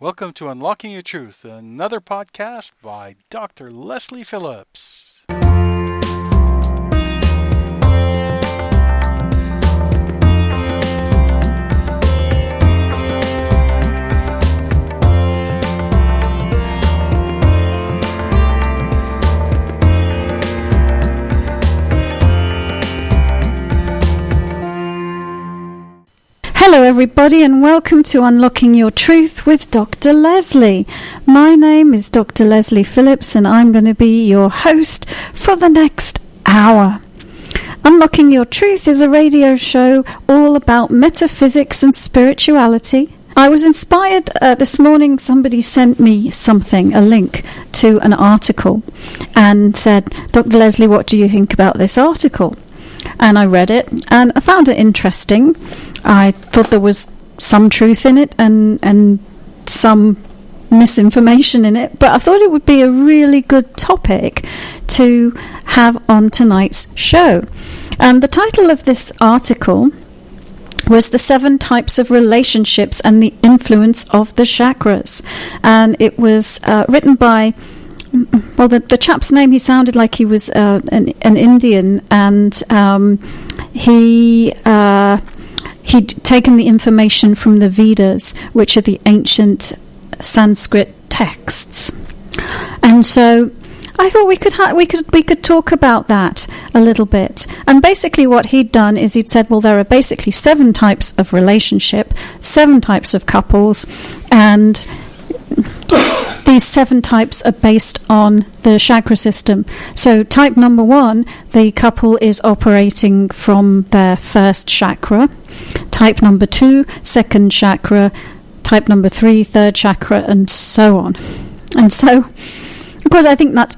Welcome to Unlocking Your Truth, another podcast by Dr. Lesley Phillips. Hello everybody and welcome to Unlocking Your Truth with Dr. Lesley. My name is Dr. Lesley Phillips and I'm going to be your host for the next hour. Unlocking Your Truth is a radio show all about metaphysics and spirituality. I was inspired this morning. Somebody sent me a link to an article and said, Dr. Lesley, what do you think about this article? And I read it and I found it interesting. I thought there was some truth in it and some misinformation in it, but I thought it would be a really good topic to have on tonight's show. And the title of this article was The 7 Types of Relationships and the Influence of the Chakras. And it was written by, well, the chap's name, he sounded like he was an Indian, and he'd taken the information from the Vedas, which are the ancient Sanskrit texts. And so I thought we could talk about that a little bit. And basically what he'd done is he'd said, well, there are basically 7 types of relationship, 7 types of couples, and these 7 types are based on the chakra system. So type number 1, the couple is operating from their first chakra. Type number 2, second chakra. Type number 3, third chakra, and so on. And so, of course, I think that's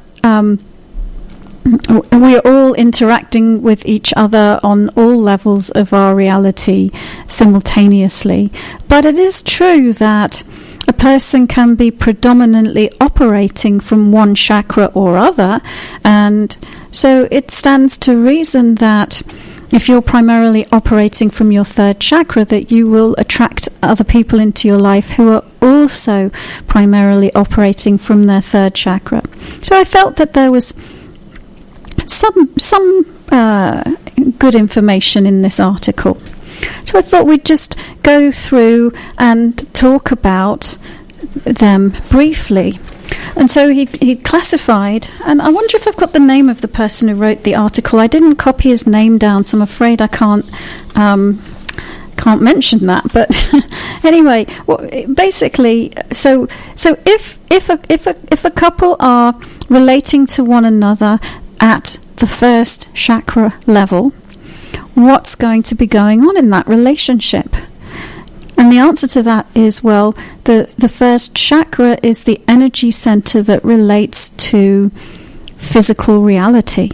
we're all interacting with each other on all levels of our reality simultaneously. But it is true that a person can be predominantly operating from one chakra or other, and so it stands to reason that if you're primarily operating from your third chakra, that you will attract other people into your life who are also primarily operating from their third chakra. So I felt that there was some good information in this article. So I thought we'd just go through and talk about them briefly. And so he classified, and I wonder if I've got the name of the person who wrote the article. I didn't copy his name down, so I'm afraid I can't mention that. But anyway, basically, so if a couple are relating to one another at the first chakra level, what's going to be going on in that relationship? And the answer to that is, well, the first chakra is the energy center that relates to physical reality,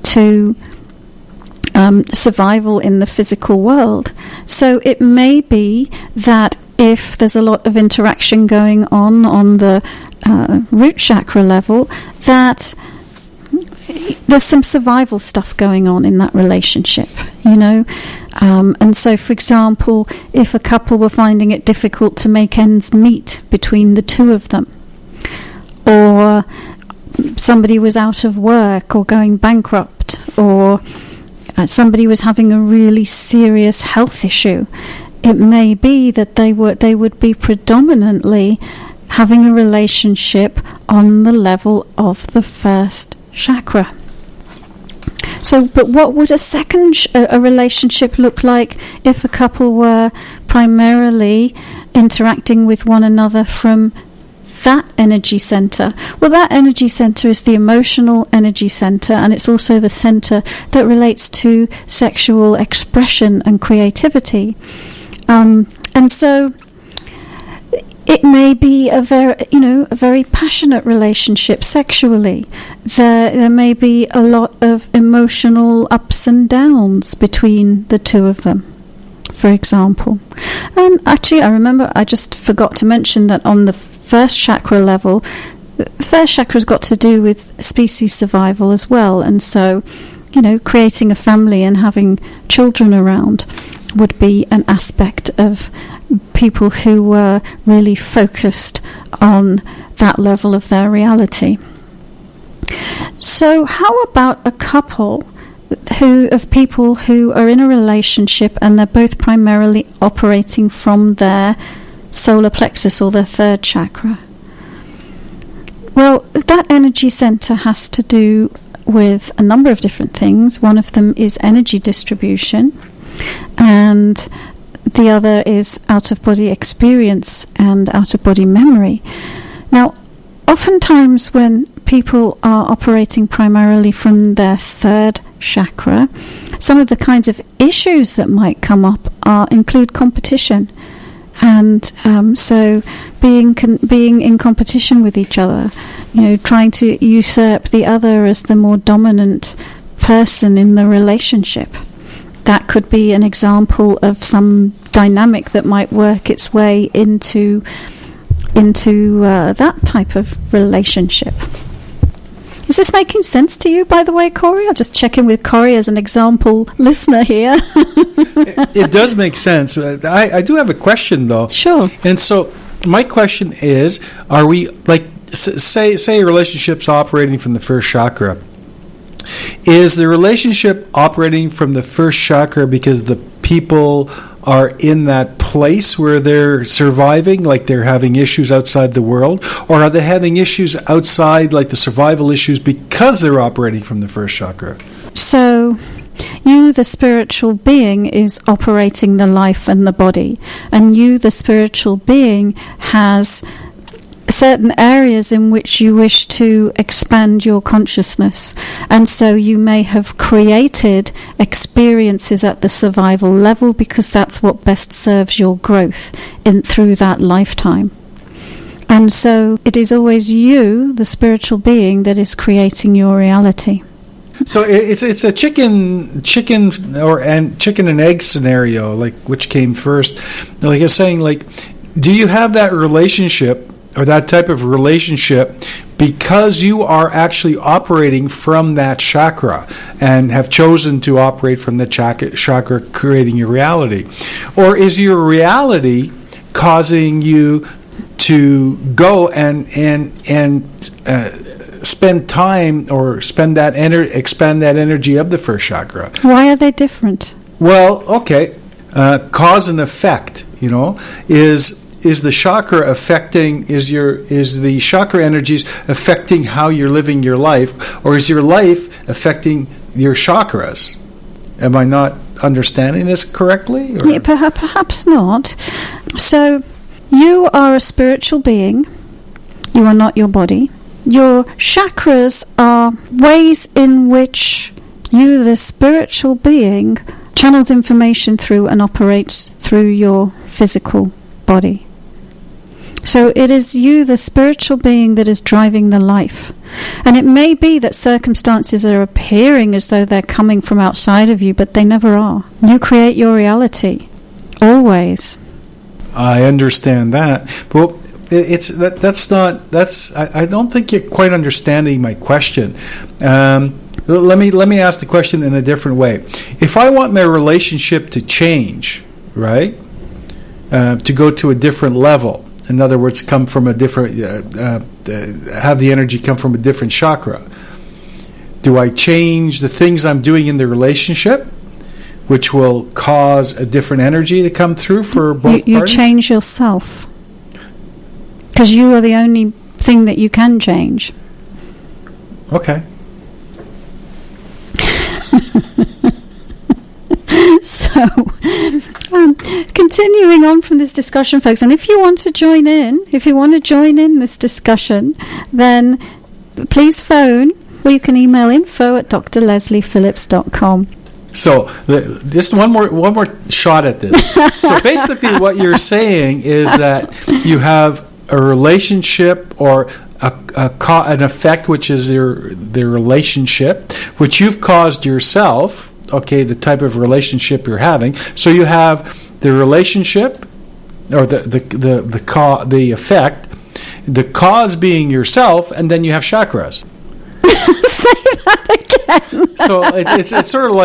to survival in the physical world. So it may be that if there's a lot of interaction going on the root chakra level, that there's some survival stuff going on in that relationship, you know. And so, for example, if a couple were finding it difficult to make ends meet between the two of them, or somebody was out of work or going bankrupt, or somebody was having a really serious health issue, it may be that they would be predominantly having a relationship on the level of the first chakra. So, but what would a relationship look like if a couple were primarily interacting with one another from that energy center? Well, that energy center is the emotional energy center, and it's also the center that relates to sexual expression and creativity. And so it may be a very passionate relationship sexually. There may be a lot of emotional ups and downs between the two of them, for example. And actually, I remember I just forgot to mention that on the first chakra level, the first chakra's got to do with species survival as well. And so, creating a family and having children around would be an aspect of people who were really focused on that level of their reality. So how about a couple of people who are in a relationship and they're both primarily operating from their solar plexus or their third chakra? Well, that energy center has to do with a number of different things. One of them is energy distribution, and the other is out-of-body experience and out-of-body memory. Now, oftentimes when people are operating primarily from their third chakra, some of the kinds of issues that might come up include competition. And so being in competition with each other, trying to usurp the other as the more dominant person in the relationship. That could be an example of some dynamic that might work its way into that type of relationship. Is this making sense to you, by the way, Corey? I'll just check in with Corey as an example listener here. It does make sense. I do have a question, though. Sure. And so my question is, are we, like, say a relationship's operating from the first chakra. Is the relationship operating from the first chakra because the people are in that place where they're surviving, like they're having issues outside the world? Or are they having issues outside, like the survival issues, because they're operating from the first chakra? So you, the spiritual being, is operating the life and the body. And you, the spiritual being, has certain areas in which you wish to expand your consciousness, and so you may have created experiences at the survival level because that's what best serves your growth through that lifetime. And so it is always you, the spiritual being, that is creating your reality. So it's a chicken and egg scenario, like which came first. Like you're saying, like, do you have that relationship or that type of relationship because you are actually operating from that chakra and have chosen to operate from the chakra, creating your reality? Or is your reality causing you to go and spend time or expand that energy of the first chakra? Why are they different? Well, okay, cause and effect. Is the chakra affecting? Is the chakra energies affecting how you're living your life, or is your life affecting your chakras? Am I not understanding this correctly? Or? Yeah, perhaps not. So, you are a spiritual being. You are not your body. Your chakras are ways in which you, the spiritual being, channels information through and operates through your physical body. So it is you, the spiritual being, that is driving the life. And it may be that circumstances are appearing as though they're coming from outside of you, but they never are. You create your reality, always. I understand that. But I don't think you're quite understanding my question. Let me ask the question in a different way. If I want my relationship to change, right, to go to a different level, in other words, come from a different, have the energy come from a different chakra, do I change the things I'm doing in the relationship, which will cause a different energy to come through for both parties? You change yourself, because you are the only thing that you can change. Okay. So, continuing on from this discussion, folks, and if you want to join in this discussion, then please phone, or you can email info@drlesleyphillips.com. So, just one more shot at this. So, basically, what you're saying is that you have a relationship or an effect, which is the relationship, which you've caused yourself. Okay, the type of relationship you're having. So you have the relationship, or the effect, the cause being yourself, and then you have chakras. Say again. So it's sort of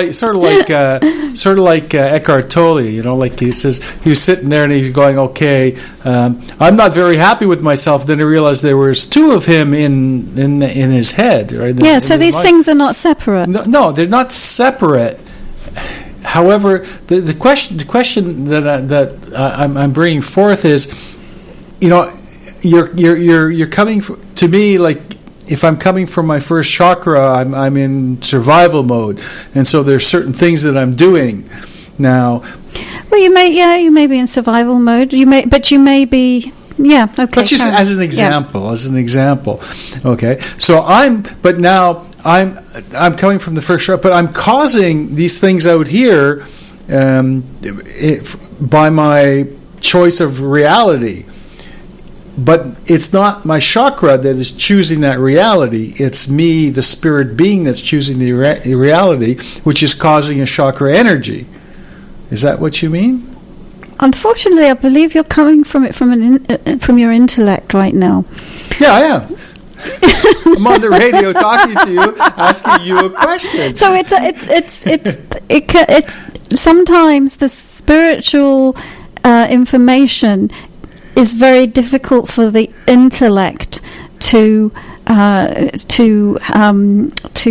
like Eckhart Tolle, like he says, he was sitting there and he's going, okay, I'm not very happy with myself. Then I realized there was two of him in his head, right? Yeah. So these things are not separate. No, they're not separate. However, the question that I'm bringing forth is, you're coming to me like, if I'm coming from my first chakra, I'm in survival mode, and so there's certain things that I'm doing now. Well, you may be in survival mode. You may be. Yeah, okay. But just as an example, okay. So I'm coming from the first chakra, but I'm causing these things out here by my choice of reality. But it's not my chakra that is choosing that reality. It's me, the spirit being, that's choosing the reality, which is causing a chakra energy. Is that what you mean? Unfortunately, I believe you're coming from it from your intellect right now. Yeah, I am. I'm on the radio talking to you, asking you a question. So it's sometimes the spiritual information is very difficult for the intellect to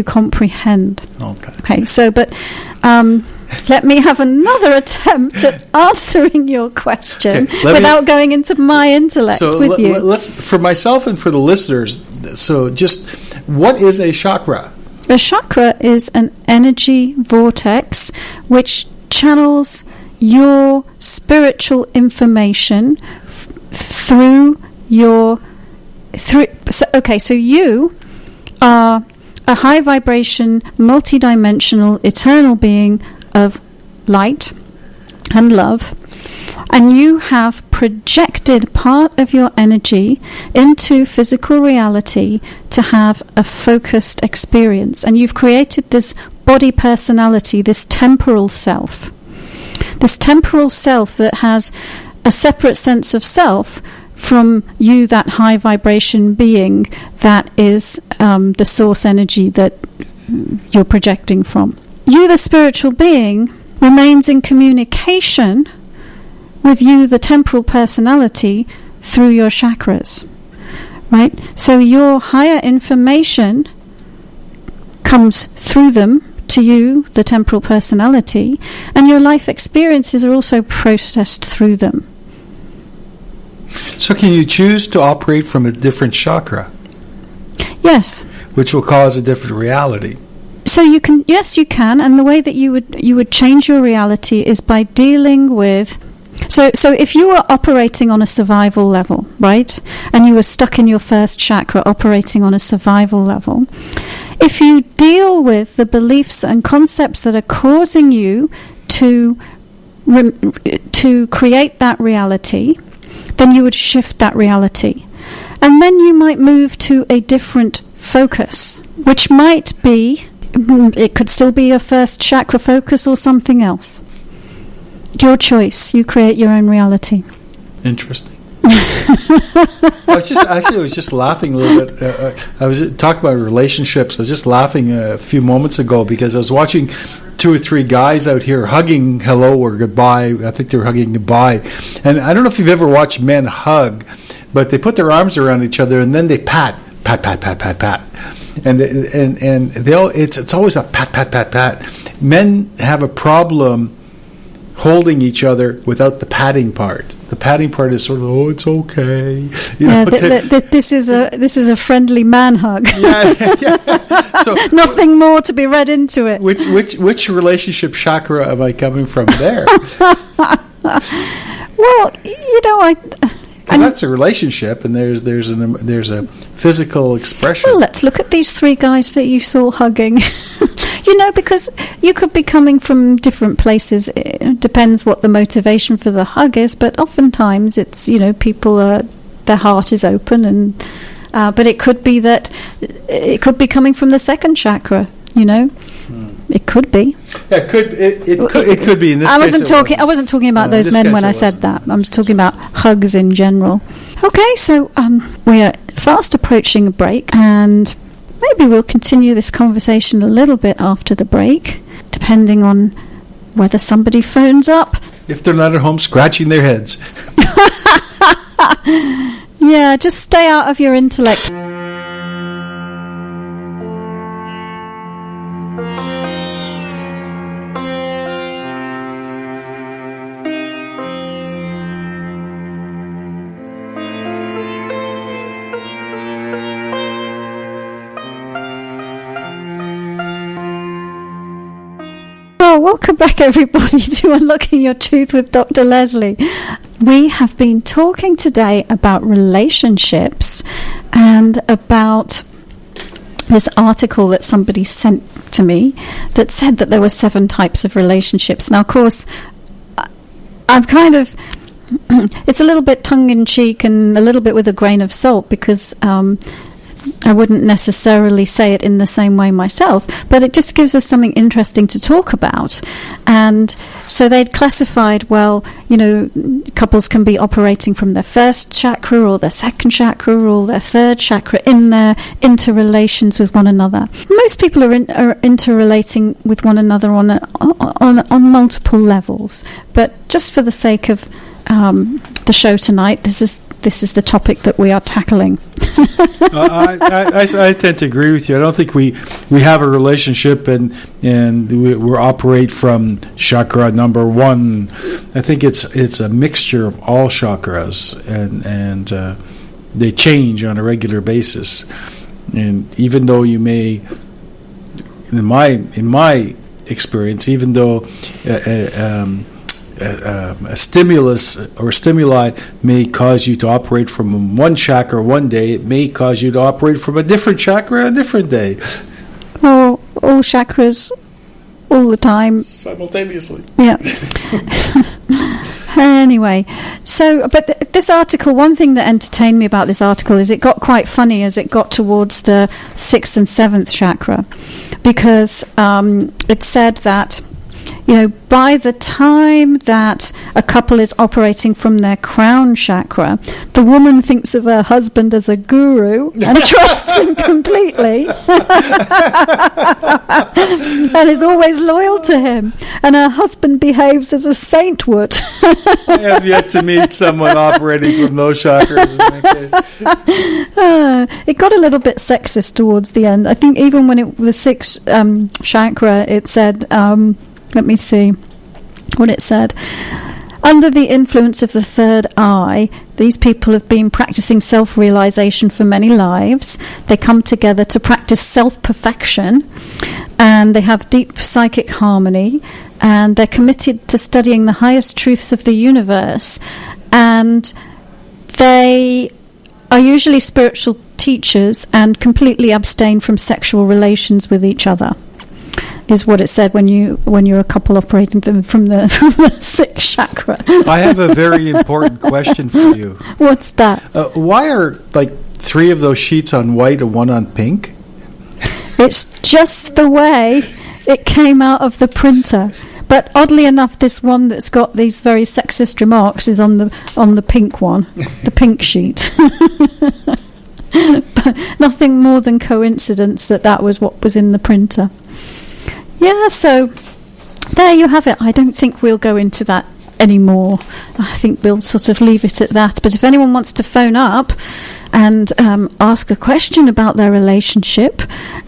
comprehend. Okay. So, but let me have another attempt at answering your question without going into my intellect with you. Let's, for myself and for the listeners. So, just what is a chakra? A chakra is an energy vortex which channels your spiritual information through your so you are a high vibration, multidimensional, eternal being of light and love, and you have projected part of your energy into physical reality to have a focused experience, and you've created this body personality, this temporal self that has a separate sense of self from you, that high vibration being that is the source energy that you're projecting from. You, the spiritual being, remains in communication with you, the temporal personality, through your chakras, right? So your higher information comes through them to you, the temporal personality, and your life experiences are also processed through them. So can you choose to operate from a different chakra? Yes. Which will cause a different reality. So you can, yes, you can, and the way that you would change your reality is by dealing with. So if you were operating on a survival level, right, and you were stuck in your first chakra operating on a survival level, if you deal with the beliefs and concepts that are causing you to create that reality, then you would shift that reality. And then you might move to a different focus, which might be, it could still be a first chakra focus or something else. Your choice. You create your own reality. Interesting. I was just laughing a little bit. I was talking about relationships. I was just laughing a few moments ago because I was watching 2 or 3 guys out here hugging hello or goodbye. I think they were hugging goodbye. And I don't know if you've ever watched men hug, but they put their arms around each other and then they pat. And they all, it's always a pat. Men have a problem holding each other without the patting part. The patting part is sort of, oh, it's okay. This is a friendly man hug. Yeah. So nothing more to be read into it. Which relationship chakra am I coming from there? Well, because that's a relationship, and there's a physical expression. Well, let's look at these 3 guys that you saw hugging. Because you could be coming from different places. It depends what the motivation for the hug is, but oftentimes it's, people their heart is open, and but it could be that it could be coming from the second chakra. It could be. Yeah, it could be. In this case, I wasn't talking about those men when I said that. I'm talking about hugs in general. Okay, so we are fast approaching a break, and maybe we'll continue this conversation a little bit after the break, depending on whether somebody phones up. If they're not at home scratching their heads. Yeah, just stay out of your intellect. Welcome back, everybody, to Unlocking Your Truth with Dr. Lesley. We have been talking today about relationships and about this article that somebody sent to me that said that there were 7 types of relationships. Now, of course, I've kind of... it's a little bit tongue-in-cheek and a little bit with a grain of salt because... I wouldn't necessarily say it in the same way myself, but it just gives us something interesting to talk about. And so they'd classified, well, couples can be operating from their first chakra or their second chakra or their third chakra in their interrelations with one another. Most people are interrelating with one another on multiple levels, but just for the sake of the show tonight, this is the topic that we are tackling. I tend to agree with you. I don't think we have a relationship and we operate from chakra number 1. I think it's a mixture of all chakras and they change on a regular basis. And even though you may, in my experience, even though a stimulus or stimuli may cause you to operate from one chakra one day, it may cause you to operate from a different chakra a different day. Or all chakras all the time. Simultaneously. Yeah. Anyway, but this article, one thing that entertained me about this article is it got quite funny as it got towards the 6th and 7th chakra, because it said that by the time that a couple is operating from their crown chakra, the woman thinks of her husband as a guru and trusts him completely and is always loyal to him. And her husband behaves as a saint would. I have yet to meet someone operating from those chakras in that case. It got a little bit sexist towards the end. I think even when the 6th chakra, it said... let me see what it said. Under the influence of the third eye, these people have been practicing self-realization for many lives. They come together to practice self-perfection, and they have deep psychic harmony, and they're committed to studying the highest truths of the universe, and they are usually spiritual teachers and completely abstain from sexual relations with each other. Is what it said when you're a couple operating from the 6th chakra. I have a very important question for you. What's that? Why are 3 of those sheets on white and 1 on pink? It's just the way it came out of the printer. But oddly enough, this one that's got these very sexist remarks is on the pink one, the pink sheet. But nothing more than coincidence that was what was in the printer. Yeah, so there you have it. I don't think we'll go into that anymore. I think we'll sort of leave it at that. But if anyone wants to phone up and ask a question about their relationship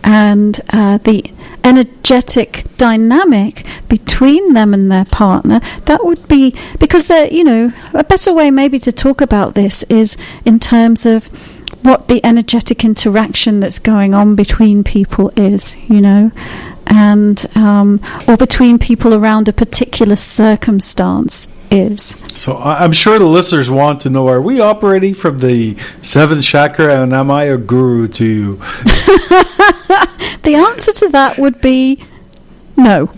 and the energetic dynamic between them and their partner, that would be, because a better way maybe to talk about this is in terms of what the energetic interaction that's going on between people is, and or between people around a particular circumstance is. So I'm sure the listeners want to know, are we operating from the 7th chakra, and am I a guru to you? The answer to that would be no.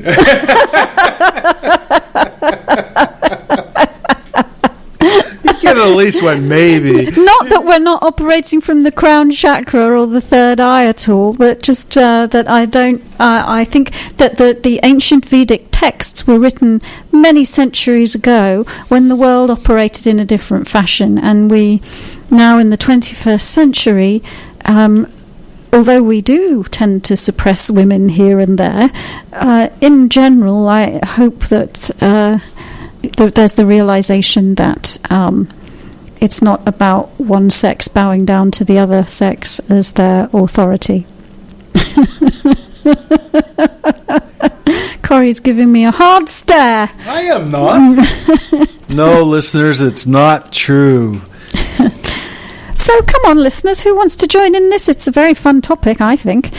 Get at least one, maybe. Not that we're not operating from the crown chakra or the third eye at all, but just that I don't. I think that the ancient Vedic texts were written many centuries ago when the world operated in a different fashion, and we now in the 21st century although we do tend to suppress women here and there, in general, I hope that there's the realization that it's not about one sex bowing down to the other sex as their authority. Corey's giving me a hard stare. I am not. No, listeners, it's not true. So come on, listeners, who wants to join in this? It's a very fun topic, I think.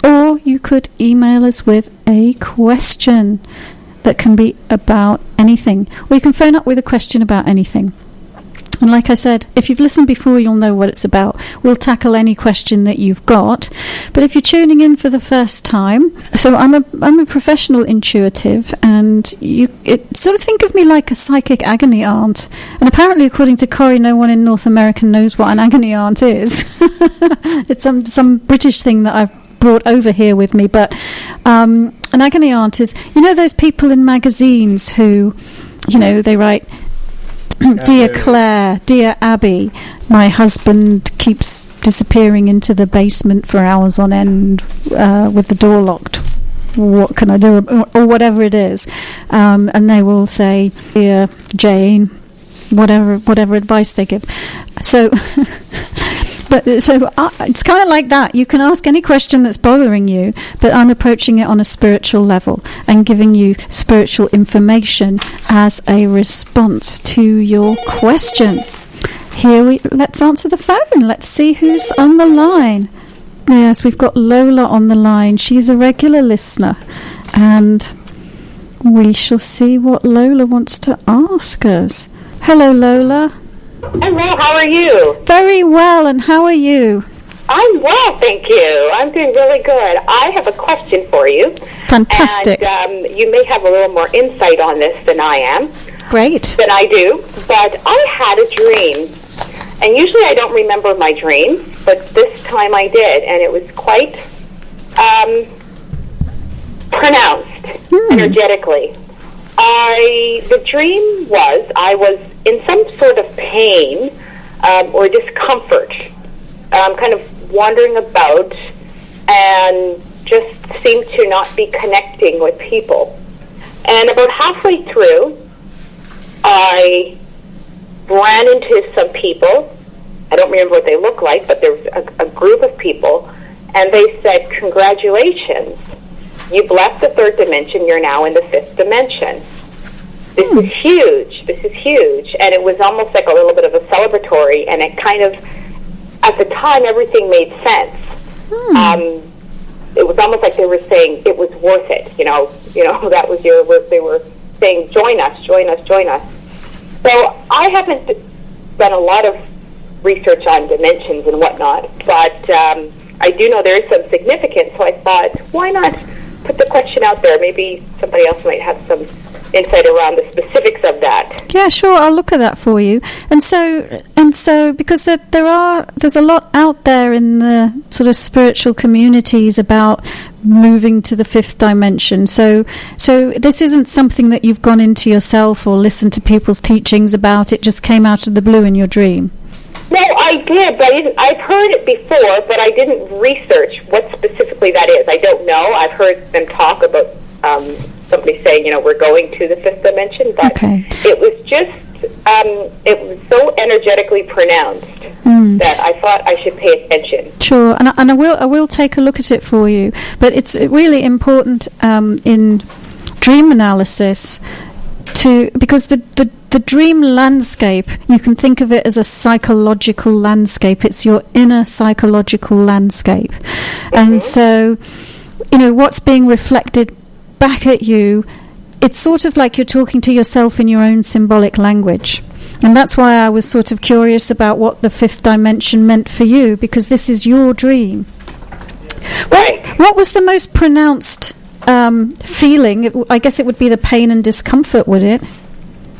Or you could email us with a question that can be about anything. Or you can phone up with a question about anything. And like I said, if you've listened before, you'll know what it's about. We'll tackle any question that you've got. But if you're tuning in for the first time, so I'm a professional intuitive, and sort of think of me like a psychic agony aunt. And apparently, according to Corey, no one in North America knows what an agony aunt is. It's some British thing that I've brought over here with me. But an agony aunt is, those people in magazines who, they write, Dear Claire, dear Abby, my husband keeps disappearing into the basement for hours on end with the door locked. What can I do? Or whatever it is. And they will say, dear Jane, whatever advice they give. So... it's kind of like that. You can ask any question that's bothering you, but I'm approaching it on a spiritual level and giving you spiritual information as a response to your question. Let's answer the phone. Let's see who's on the line. Yes, we've got Lola on the line. She's a regular listener, and we shall see what Lola wants to ask us. Hello, Lola. Hello, how are you? Very well, and how are you? I'm well, thank you. I'm doing really good. I have a question for you. Fantastic. And you may have a little more insight on this than I am. Great. Than I do. But I had a dream. And usually I don't remember my dreams, but this time I did. And it was quite pronounced, energetically. The dream was I was in some sort of pain or discomfort, kind of wandering about and just seemed to not be connecting with people. And about halfway through, I ran into some people. I don't remember what they looked like, but there was a group of people, and they said, "Congratulations. You've left the third dimension. You're now in the fifth dimension. This is huge. This is huge." And it was almost like a little bit of a celebratory, and it kind of, at the time, everything made sense. It was almost like they were saying it was worth it. That was they were saying, join us, join us, join us. So I haven't done a lot of research on dimensions and whatnot, but I do know there is some significance, so I thought, why not put the question out there? Maybe somebody else might have some insight around the specifics of that. Yeah, sure, I'll look at that for you. And so because there's a lot out there in the sort of spiritual communities about moving to the fifth dimension. So this isn't something that you've gone into yourself or listened to people's teachings about. It just came out of the blue in your dream. No, I did, but I've heard it before, but I didn't research what specifically that is. I don't know. I've heard them talk about somebody saying, we're going to the fifth dimension, but it was just, it was so energetically pronounced that I thought I should pay attention. Sure, and I will take a look at it for you. But it's really important in dream analysis because the dream landscape, you can think of it as a psychological landscape. It's your inner psychological landscape. And so, what's being reflected back at you, it's sort of like you're talking to yourself in your own symbolic language. And that's why I was sort of curious about what the fifth dimension meant for you, because this is your dream. Right. What was the most pronounced feeling? I guess it would be the pain and discomfort, would it?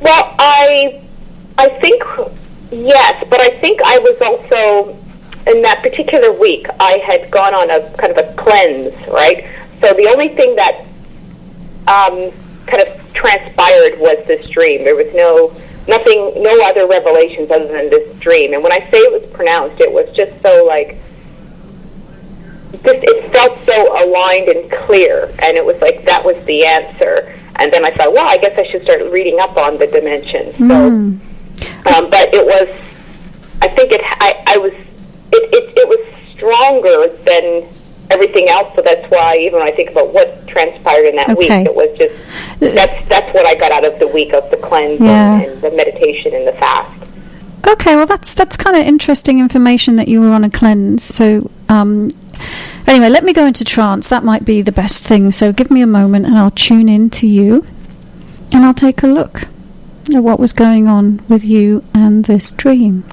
Well, I think, yes, but I think I was also, in that particular week, I had gone on a kind of a cleanse, right? So the only thing that kind of transpired was this dream. There was no other revelations other than this dream. And when I say it was pronounced, it was just so like it felt so aligned and clear, and it was like that was the answer. And then I thought, well, I guess I should start reading up on the dimensions. So, but it was, I think it was stronger than everything else. So that's why, even when I think about what transpired in that week, it was just that's what I got out of the week of the cleanse and the meditation and the fast. Okay, well, that's kind of interesting information that you were on a cleanse. So, anyway, let me go into trance. That might be the best thing. So give me a moment and I'll tune in to you and I'll take a look at what was going on with you and this dream.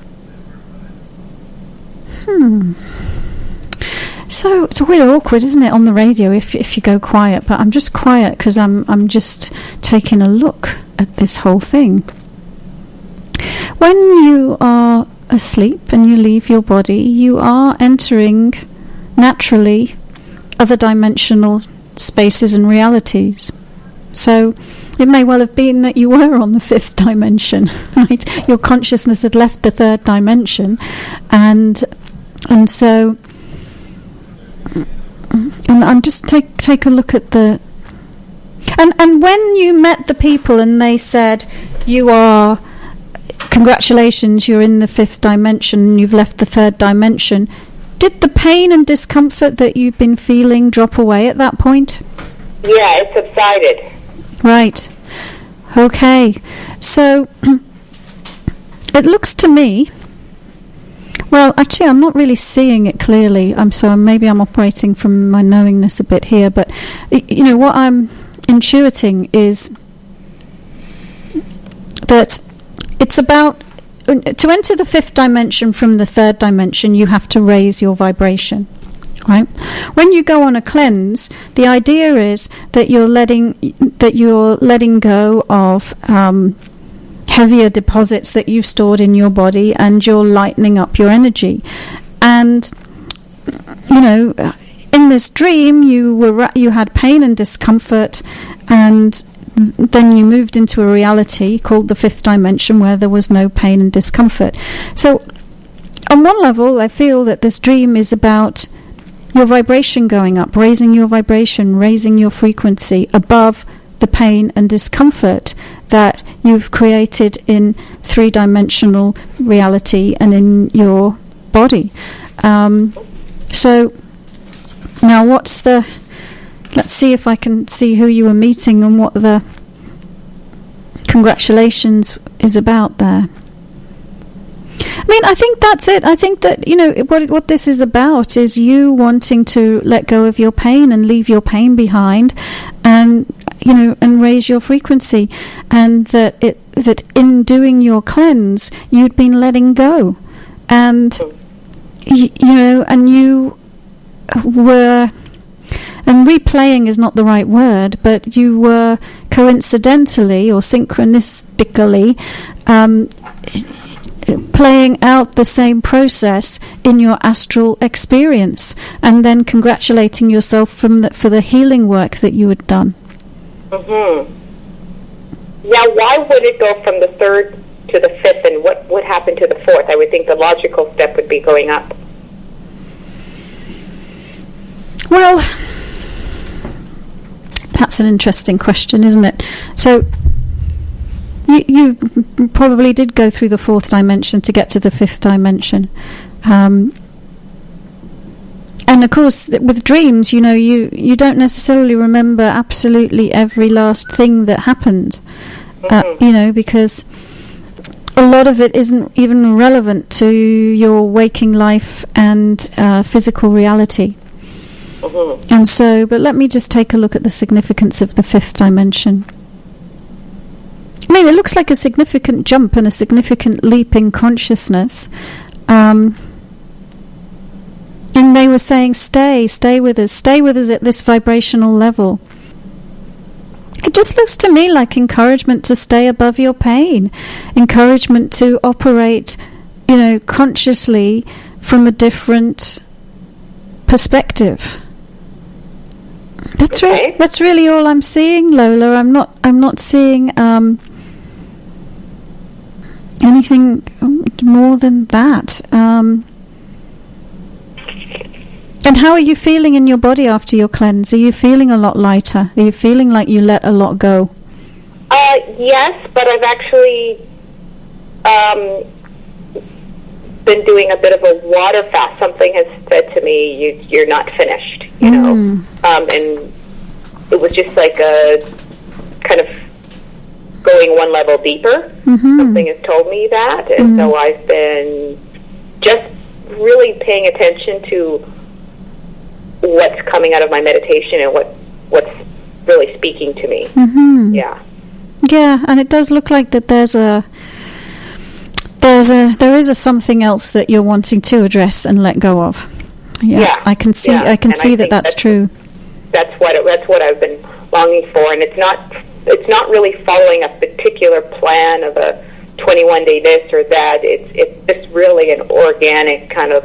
So it's a bit awkward, isn't it, on the radio if you go quiet? But I'm just quiet because I'm just taking a look at this whole thing. When you are asleep and you leave your body, you are entering naturally other dimensional spaces and realities. So it may well have been that you were on the fifth dimension, right? Your consciousness had left the third dimension, and so I'm just take a look at the and when you met the people and they said you are, congratulations, you're in the fifth dimension, you've left the third dimension, did the pain and discomfort that you've been feeling drop away at that point? Yeah, it subsided. Right. Okay. So it looks to me, well, actually, I'm not really seeing it clearly. Maybe I'm operating from my knowingness a bit here, but what I'm intuiting is that it's about to enter the fifth dimension from the third dimension, you have to raise your vibration. Right? When you go on a cleanse, the idea is that you're letting go of heavier deposits that you've stored in your body, and you're lightening up your energy. And in this dream, you had pain and discomfort, and then you moved into a reality called the fifth dimension where there was no pain and discomfort. So, on one level, I feel that this dream is about your vibration going up, raising your vibration, raising your frequency above the pain and discomfort that you've created in three-dimensional reality and in your body. So now let's see if I can see who you were meeting and what the congratulations is about there. I mean, I think that's it. I think that, what this is about is you wanting to let go of your pain and leave your pain behind, and raise your frequency, and that in doing your cleanse, you'd been letting go, and and you were, and replaying is not the right word, but you were coincidentally or synchronistically playing out the same process in your astral experience, and then congratulating yourself for the healing work that you had done. Mm-hmm. Now, why would it go from the third to the fifth, and what would happen to the fourth? I would think the logical step would be going up. Well, that's an interesting question, isn't it? So you probably did go through the fourth dimension to get to the fifth dimension. And of course, with dreams, you don't necessarily remember absolutely every last thing that happened, because a lot of it isn't even relevant to your waking life and physical reality. Mm-hmm. And so, but let me just take a look at the significance of the fifth dimension. I mean, it looks like a significant jump and a significant leap in consciousness. And they were saying, stay with us at this vibrational level. It just looks to me like encouragement to stay above your pain, encouragement to operate, consciously from a different perspective. That's okay. That's really all I'm seeing, Lola. I'm not seeing anything more than that. And how are you feeling in your body after your cleanse? Are you feeling a lot lighter? Are you feeling like you let a lot go? Yes, but I've actually been doing a bit of a water fast. Something has said to me, you're not finished, you know. And it was just like a kind of going one level deeper. Something has told me that, and so I've been just really paying attention to what's coming out of my meditation and what's really speaking to me. Yeah, and it does look like that there is a something else that you're wanting to address and let go of. I can see that that's true. That's what I've been longing for, and it's not really following a particular plan of a 21-day this or that. It's just really an organic kind of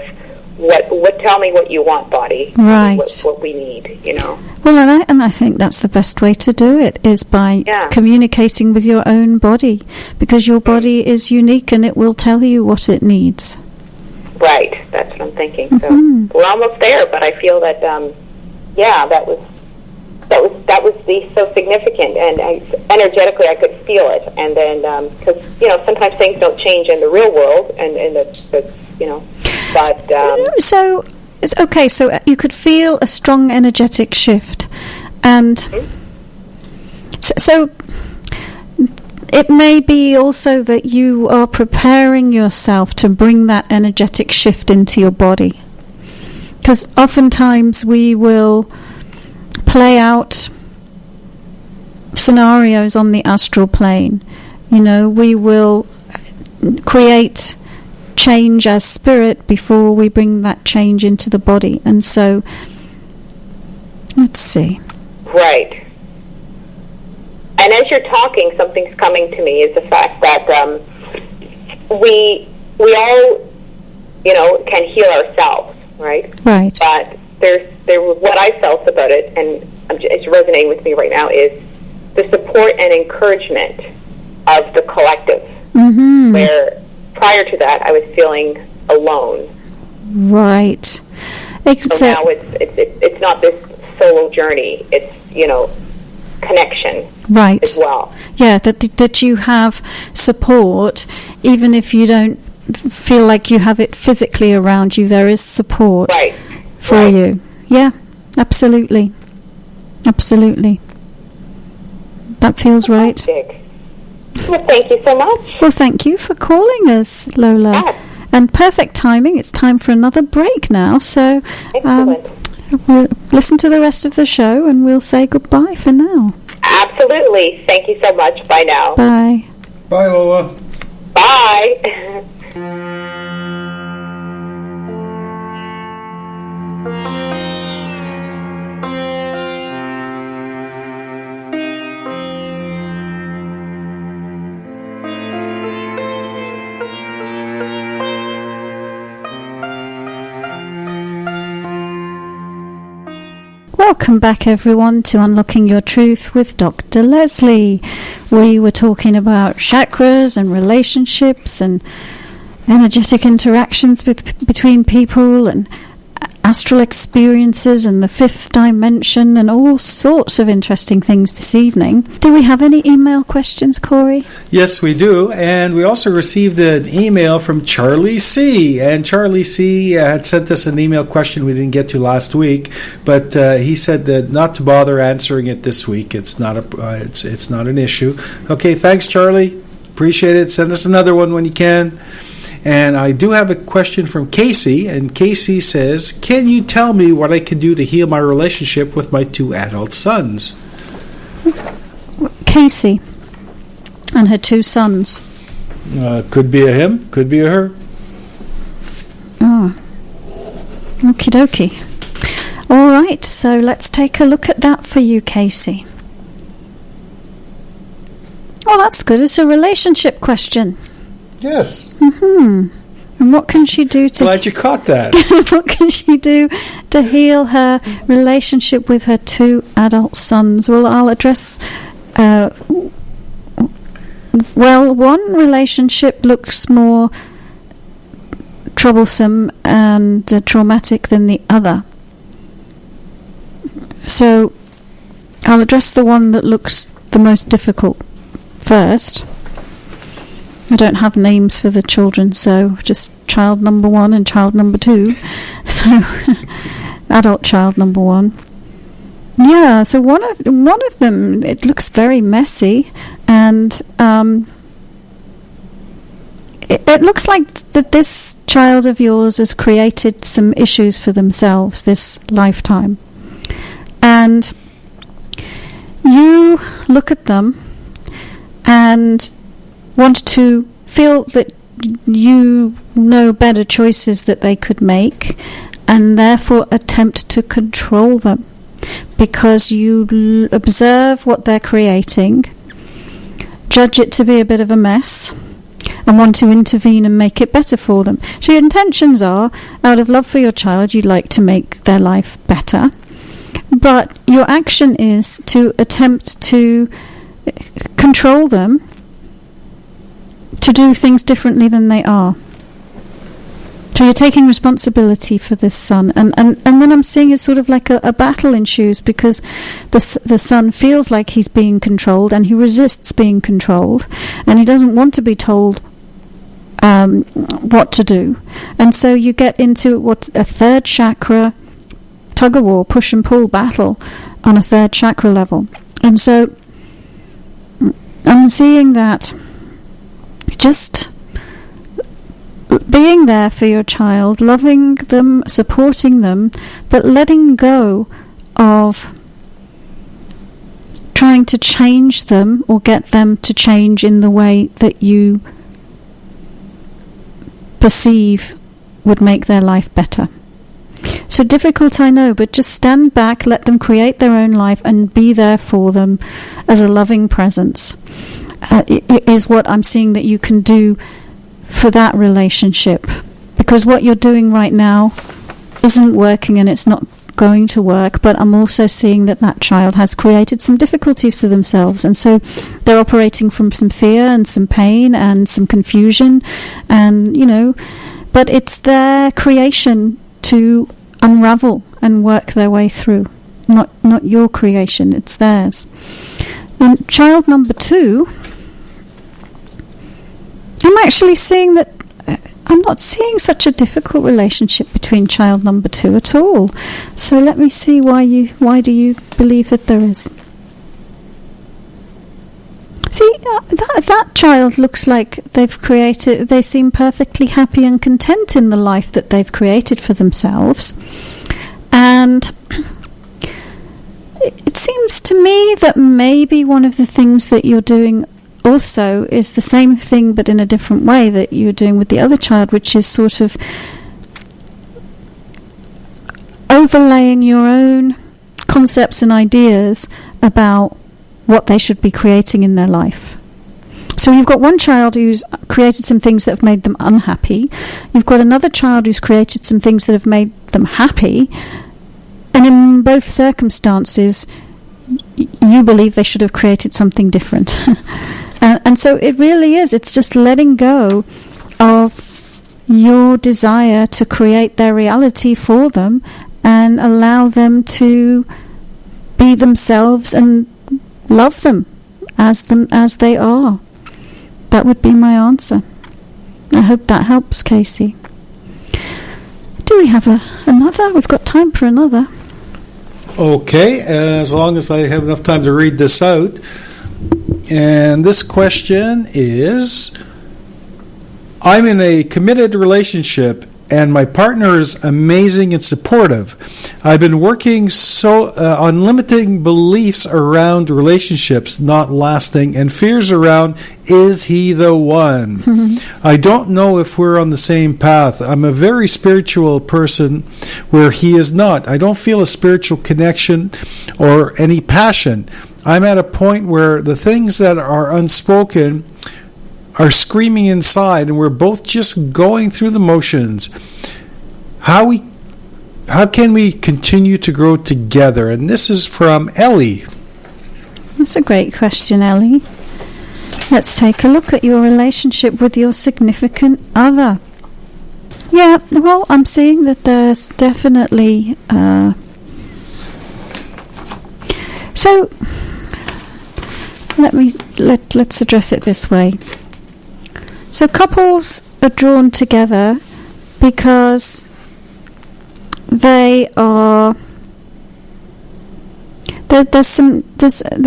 what tell me what you want, body, right? What we need, you know. Well, and I think that's the best way to do it is by communicating with your own body, because your body is unique and it will tell you what it needs. Right, that's what I'm thinking. So we're almost there, but I feel that that was so significant, and energetically I could feel it. And then because sometimes things don't change in the real world, and the but so okay, so you could feel a strong energetic shift, and so it may be also that you are preparing yourself to bring that energetic shift into your body, because oftentimes we will play out scenarios on the astral plane. We will create change as spirit before we bring that change into the body. And so, let's see. Right. And as you're talking, something's coming to me is the fact that we all, can heal ourselves, right? Right. But there what I felt about it, and it's resonating with me right now, is the support and encouragement of the collective, where prior to that I was feeling alone. Right. So now it's not this solo journey. It's connection. Right. As well. Yeah, that you have support, even if you don't feel like you have it physically around you. There is support. Right. For you. Yeah, absolutely. That feels right. Well, thank you so much. Well, thank you for calling us, Lola. Yes. And perfect timing. It's time for another break now. So we'll listen to the rest of the show and we'll say goodbye for now. Absolutely. Thank you so much. Bye now. Bye. Bye, Lola. Bye. Welcome back, everyone, to Unlocking Your Truth with Dr. Lesley. We were talking about chakras and relationships and energetic interactions between people and astral experiences and the fifth dimension and all sorts of interesting things this evening. Do we have any email questions, Corey? Yes, we do. And we also received an email from Charlie C. And Charlie C. Had sent us an email question we didn't get to last week, but he said that not to bother answering it this week. It's not it's not an issue. Okay, thanks, Charlie. Appreciate it. Send us another one when you can. And I do have a question from Casey, and Casey says, can you tell me what I can do to heal my relationship with my 2 adult sons? Casey and her 2 sons. Could be a him, could be a her. Oh, okie dokie. All right, so let's take a look at that for you, Casey. Oh, that's good. It's a relationship question. Yes. And what can she do to... Glad you caught that. What can she do to heal her relationship with her 2 adult sons? Well, I'll address... one relationship looks more troublesome and traumatic than the other. So I'll address the one that looks the most difficult first. I don't have names for the children, so just child number 1 and child number 2. So adult child number 1. Yeah, so one of them, it looks very messy, and it looks like that this child of yours has created some issues for themselves this lifetime. And you look at them and want to feel that you know better choices that they could make, and therefore attempt to control them, because you observe what they're creating, judge it to be a bit of a mess, and want to intervene and make it better for them. So your intentions are, out of love for your child, you'd like to make their life better, but your action is to attempt to control them to do things differently than they are. So you're taking responsibility for this son, and then I'm seeing it's sort of like a battle ensues, because the son feels like he's being controlled, and he resists being controlled, and he doesn't want to be told what to do, and so you get into what a third chakra tug of war, push and pull battle on a third chakra level. And so I'm seeing that just being there for your child, loving them, supporting them, but letting go of trying to change them or get them to change in the way that you perceive would make their life better. So difficult, I know, but just stand back, let them create their own life, and be there for them as a loving presence. Is what I'm seeing that you can do for that relationship, because what you're doing right now isn't working, and it's not going to work. But I'm also seeing that child has created some difficulties for themselves, and so they're operating from some fear and some pain and some confusion, and but it's their creation to unravel and work their way through, not your creation, it's theirs. And child number 2, I'm actually seeing that I'm not seeing such a difficult relationship between child number 2 at all. So let me see why do you believe that there is? See, that child looks like they seem perfectly happy and content in the life that they've created for themselves. And it seems to me that maybe one of the things that you're doing also is the same thing but in a different way that you're doing with the other child, which is sort of overlaying your own concepts and ideas about what they should be creating in their life. So you've got one child who's created some things that have made them unhappy. You've got another child who's created some things that have made them happy. And in both circumstances, you believe they should have created something different. And so it really is. It's just letting go of your desire to create their reality for them and allow them to be themselves and love them as they are. That would be my answer. I hope that helps, Casey. Do we have another? We've got time for another. Okay, as long as I have enough time to read this out. And this question is, I'm in a committed relationship and my partner is amazing and supportive. I've been working on limiting beliefs around relationships not lasting and fears around, is he the one? I don't know if we're on the same path. I'm a very spiritual person where he is not. I don't feel a spiritual connection or any passion. I'm at a point where the things that are unspoken are screaming inside, and we're both just going through the motions. How can we continue to grow together? And this is from Ellie. That's a great question, Ellie. Let's take a look at your relationship with your significant other. Yeah, well, I'm seeing that there's definitely So let's address it this way. So couples are drawn together because they're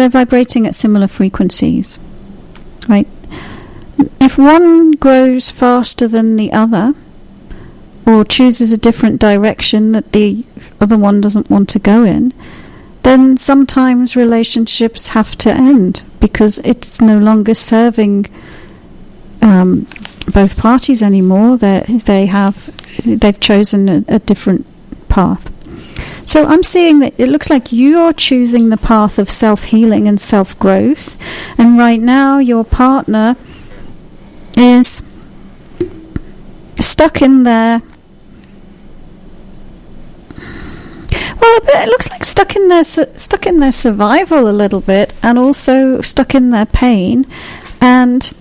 vibrating at similar frequencies, right? If one grows faster than the other, or chooses a different direction that the other one doesn't want to go in, then sometimes relationships have to end because it's no longer serving both parties anymore. They've chosen a different path. So I'm seeing that it looks like you're choosing the path of self-healing and self-growth, and right now your partner is stuck in their... Well, it looks like stuck in their survival a little bit, and also stuck in their pain, and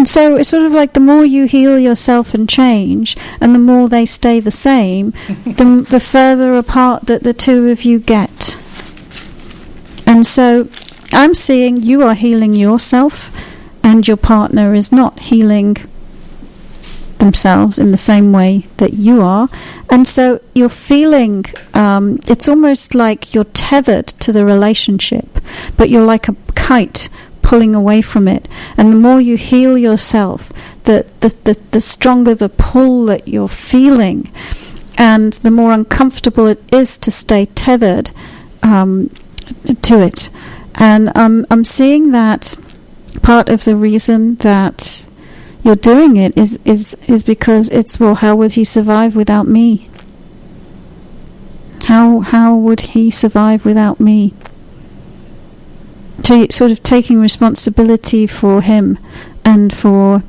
so it's sort of like the more you heal yourself and change, and the more they stay the same, the further apart that the two of you get. And so I'm seeing you are healing yourself, and your partner is not healing themselves in the same way that you are, and so you're feeling it's almost like you're tethered to the relationship, but you're like a kite pulling away from it, and the more you heal yourself, the stronger the pull that you're feeling, and the more uncomfortable it is to stay tethered to it. And I'm seeing that part of the reason that you're doing it is because it's, well, how would he survive without me? How would he survive without me? So you're sort of taking responsibility for him and for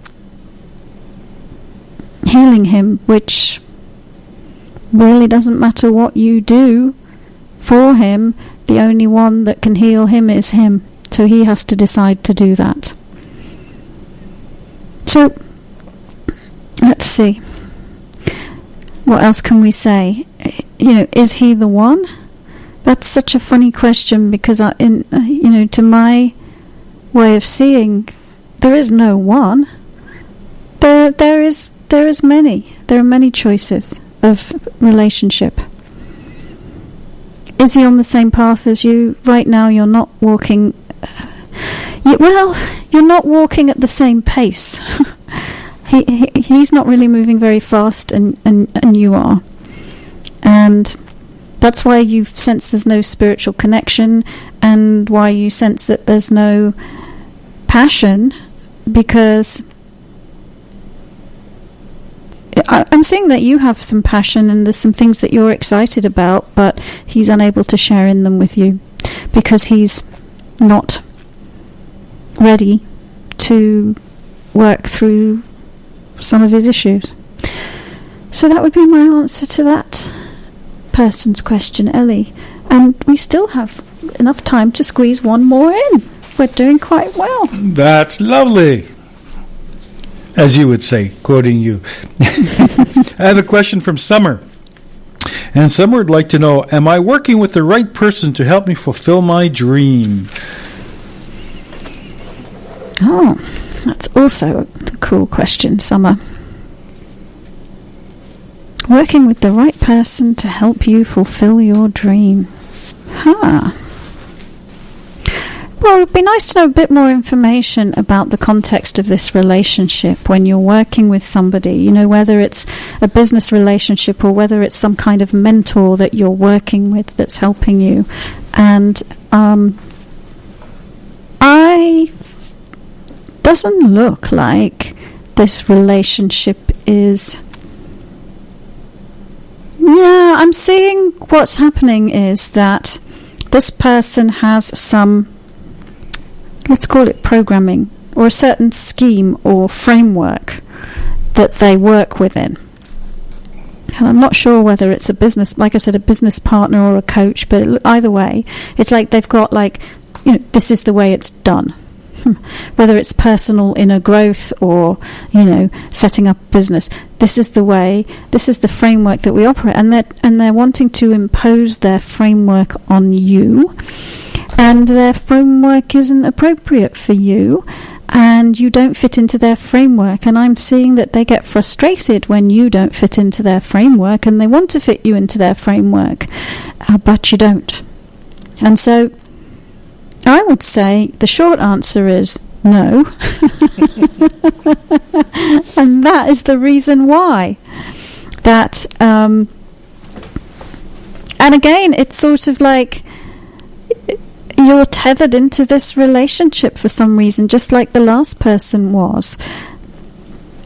healing him, which really doesn't matter what you do for him. The only one that can heal him is him. So he has to decide to do that. So, let's see. What else can we say? Is he the one? That's such a funny question, because to my way of seeing, there is no one. There is many. There are many choices of relationship. Is he on the same path as you? Right now, you're not walking. You're not walking at the same pace. He's not really moving very fast, and you are. And that's why you sense there's no spiritual connection, and why you sense that there's no passion, because I'm seeing that you have some passion and there's some things that you're excited about, but he's unable to share in them with you because he's not ready to work through some of his issues. So that would be my answer to that person's question, Ellie. And we still have enough time to squeeze one more in. We're doing quite well. That's lovely. As you would say, quoting you. I have a question from Summer. And Summer would like to know, am I working with the right person to help me fulfill my dream? Oh, that's also a cool question, Summer. Working with the right person to help you fulfill your dream. Well, it would be nice to know a bit more information about the context of this relationship when you're working with somebody, whether it's a business relationship or whether it's some kind of mentor that you're working with that's helping you. And doesn't look like this relationship is... Yeah, I'm seeing what's happening is that this person has some, let's call it programming, or a certain scheme or framework that they work within. And I'm not sure whether it's a business, like I said, a business partner or a coach, but either way, it's like they've got this is the way it's done. whether it's personal inner growth or, setting up business. This is the way, this is the framework that we operate, and they're wanting to impose their framework on you, and their framework isn't appropriate for you, and you don't fit into their framework. And I'm seeing that they get frustrated when you don't fit into their framework, and they want to fit you into their framework, but you don't. And so I would say the short answer is no. And that is the reason why. That, and again, it's sort of like you're tethered into this relationship for some reason, just like the last person was.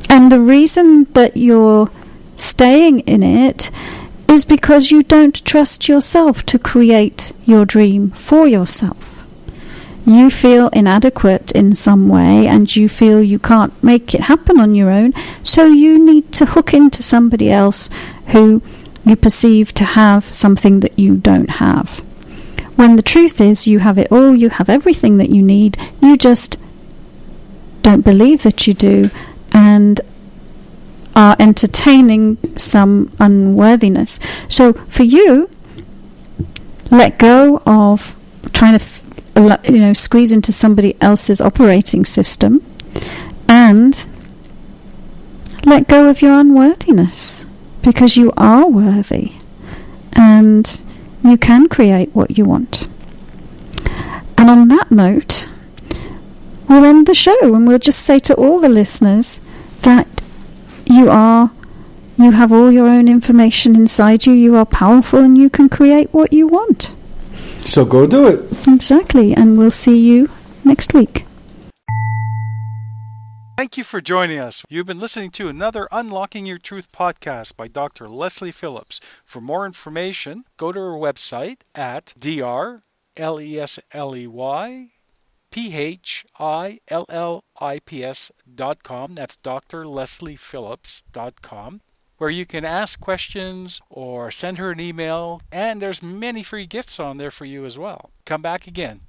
And the reason that you're staying in it is because you don't trust yourself to create your dream for yourself. You feel inadequate in some way, and you feel you can't make it happen on your own, so you need to hook into somebody else who you perceive to have something that you don't have. When the truth is, you have it all, you have everything that you need, you just don't believe that you do, and are entertaining some unworthiness. So for you, let go of trying to squeeze into somebody else's operating system, and let go of your unworthiness, because you are worthy and you can create what you want. And on that note, we'll end the show, and we'll just say to all the listeners that you have all your own information inside you, you are powerful, and you can create what you want. So go do it. Exactly, and we'll see you next week. Thank you for joining us. You've been listening to another Unlocking Your Truth podcast by Dr. Lesley Phillips. For more information, go to our website at drlesleyphillips.com. That's drlesleyphillips.com, where you can ask questions or send her an email, and there's many free gifts on there for you as well. Come back again.